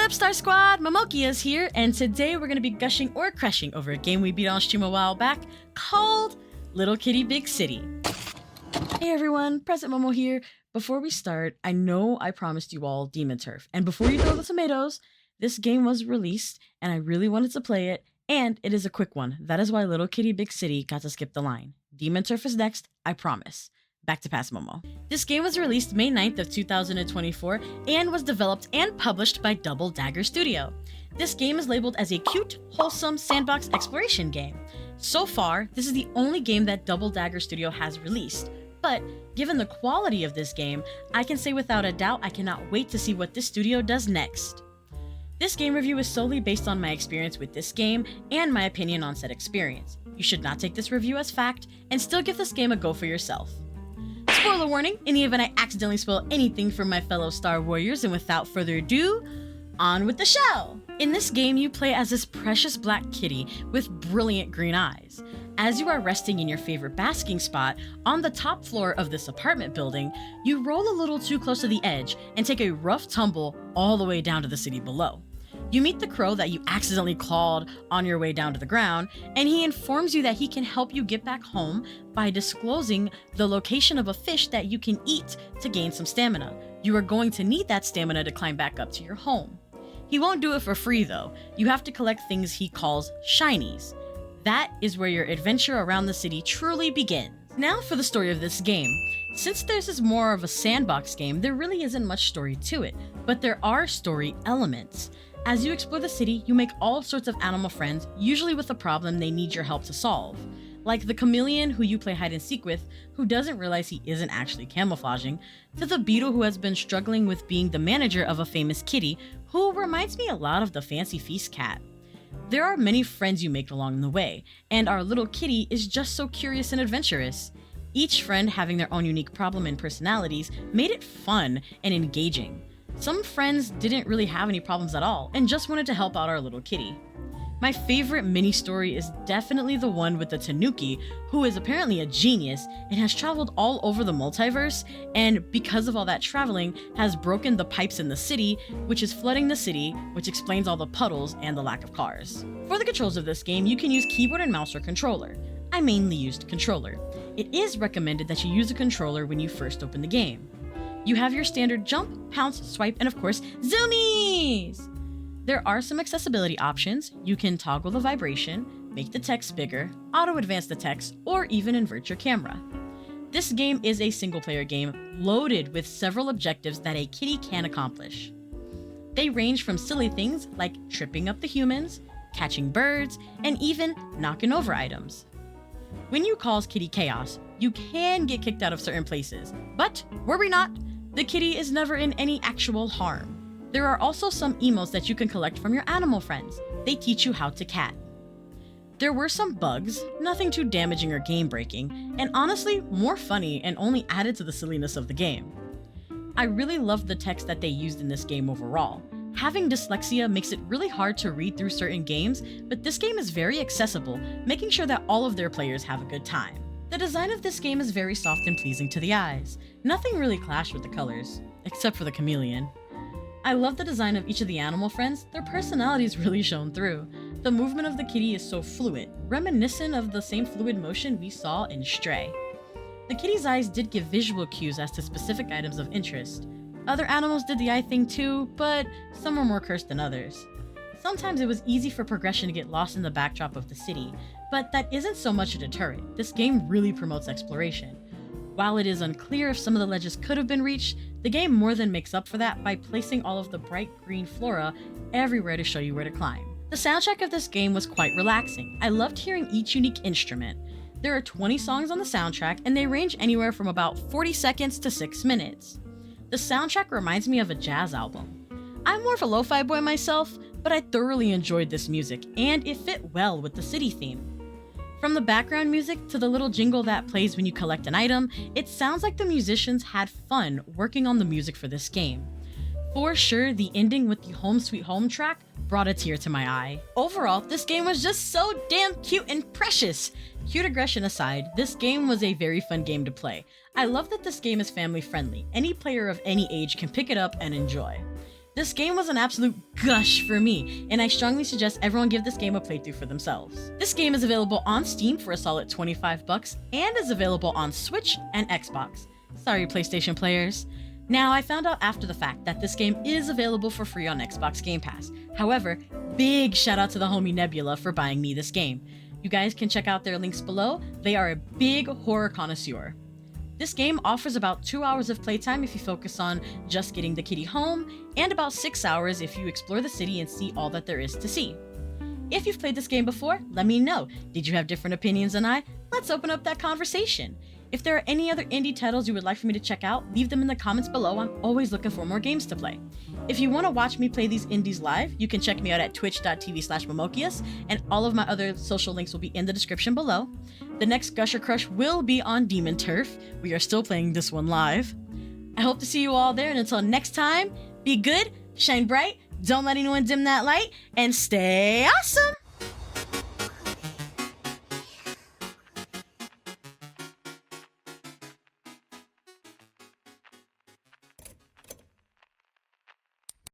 up, Star Squad? Momokeas here, and today we're going to be gushing or crushing over a game we beat on stream a while back called Little Kitty Big City. Hey everyone, Present Momo here. Before we start, I know I promised you all Demon Turf, and before you throw the tomatoes, this game was released, and I really wanted to play it, and it is a quick one. That is why Little Kitty Big City got to skip the line. Demon Turf is next, I promise. Back to Past Momo. This game was released May 9th of 2024 and was developed and published by Double Dagger Studio. This game is labeled as a cute, wholesome sandbox exploration game. So far, this is the only game that Double Dagger Studio has released, but given the quality of this game, I can say without a doubt I cannot wait to see what this studio does next. This game review is solely based on my experience with this game and my opinion on said experience. You should not take this review as fact and still give this game a go for yourself. Spoiler warning, in the event I accidentally spoil anything for my fellow Star Warriors, and without further ado, on with the show! In this game, you play as this precious black kitty with brilliant green eyes. As you are resting in your favorite basking spot on the top floor of this apartment building, you roll a little too close to the edge and take a rough tumble all the way down to the city below. You meet the crow that you accidentally clawed on your way down to the ground, and he informs you that he can help you get back home by disclosing the location of a fish that you can eat to gain some stamina. You are going to need that stamina to climb back up to your home. He won't do it for free though. You have to collect things he calls shinies. That is where your adventure around the city truly begins. Now for the story of this game. Since this is more of a sandbox game, there really isn't much story to it, but there are story elements. As you explore the city, you make all sorts of animal friends, usually with a problem they need your help to solve. Like the chameleon who you play hide and seek with, who doesn't realize he isn't actually camouflaging, to the beetle who has been struggling with being the manager of a famous kitty, who reminds me a lot of the Fancy Feast cat. There are many friends you make along the way, and our little kitty is just so curious and adventurous. Each friend having their own unique problem and personalities made it fun and engaging. Some friends didn't really have any problems at all and just wanted to help out our little kitty. My favorite mini story is definitely the one with the Tanuki, who is apparently a genius and has traveled all over the multiverse, and because of all that traveling has broken the pipes in the city, which is flooding the city, which explains all the puddles and the lack of cars. For the controls of this game, you can use keyboard and mouse or controller. I mainly used controller. It is recommended that you use a controller when you first open the game. You have your standard jump, pounce, swipe, and of course, zoomies! There are some accessibility options. You can toggle the vibration, make the text bigger, auto-advance the text, or even invert your camera. This game is a single-player game loaded with several objectives that a kitty can accomplish. They range from silly things like tripping up the humans, catching birds, and even knocking over items. When you cause kitty chaos, you can get kicked out of certain places, but worry not, the kitty is never in any actual harm. There are also some emotes that you can collect from your animal friends. They teach you how to cat. There were some bugs, nothing too damaging or game breaking, and honestly more funny and only added to the silliness of the game. I really loved the text that they used in this game overall. Having dyslexia makes it really hard to read through certain games, but this game is very accessible, making sure that all of their players have a good time. The design of this game is very soft and pleasing to the eyes. Nothing really clashed with the colors, except for the chameleon. I love the design of each of the animal friends. Their personalities really shone through. The movement of the kitty is so fluid, reminiscent of the same fluid motion we saw in Stray. The kitty's eyes did give visual cues as to specific items of interest. Other animals did the eye thing too, but some were more cursed than others. Sometimes it was easy for progression to get lost in the backdrop of the city, but that isn't so much a deterrent. This game really promotes exploration. While it is unclear if some of the ledges could have been reached, the game more than makes up for that by placing all of the bright green flora everywhere to show you where to climb. The soundtrack of this game was quite relaxing. I loved hearing each unique instrument. There are 20 songs on the soundtrack, and they range anywhere from about 40 seconds to 6 minutes. The soundtrack reminds me of a jazz album. I'm more of a lo-fi boy myself, but I thoroughly enjoyed this music, and it fit well with the city theme. From the background music to the little jingle that plays when you collect an item, it sounds like the musicians had fun working on the music for this game. For sure, the ending with the Home Sweet Home track brought a tear to my eye. Overall, this game was just so damn cute and precious. Cute aggression aside, this game was a very fun game to play. I love that this game is family friendly. Any player of any age can pick it up and enjoy. This game was an absolute gush for me, and I strongly suggest everyone give this game a playthrough for themselves. This game is available on Steam for a solid $25 and is available on Switch and Xbox. Sorry, PlayStation players. Now, I found out after the fact that this game is available for free on Xbox Game Pass. However, big shout out to the homie Nebula for buying me this game. You guys can check out their links below. They are a big horror connoisseur. This game offers about 2 hours of playtime if you focus on just getting the kitty home, and about 6 hours if you explore the city and see all that there is to see. If you've played this game before, let me know. Did you have different opinions than I? Let's open up that conversation. If there are any other indie titles you would like for me to check out, leave them in the comments below. I'm always looking for more games to play. If you want to watch me play these indies live, you can check me out at twitch.tv/Momokeas, and all of my other social links will be in the description below. The next Gusher Crush will be on Demon Turf. We are still playing this one live. I hope to see you all there, and until next time, be good, shine bright, don't let anyone dim that light, and stay awesome!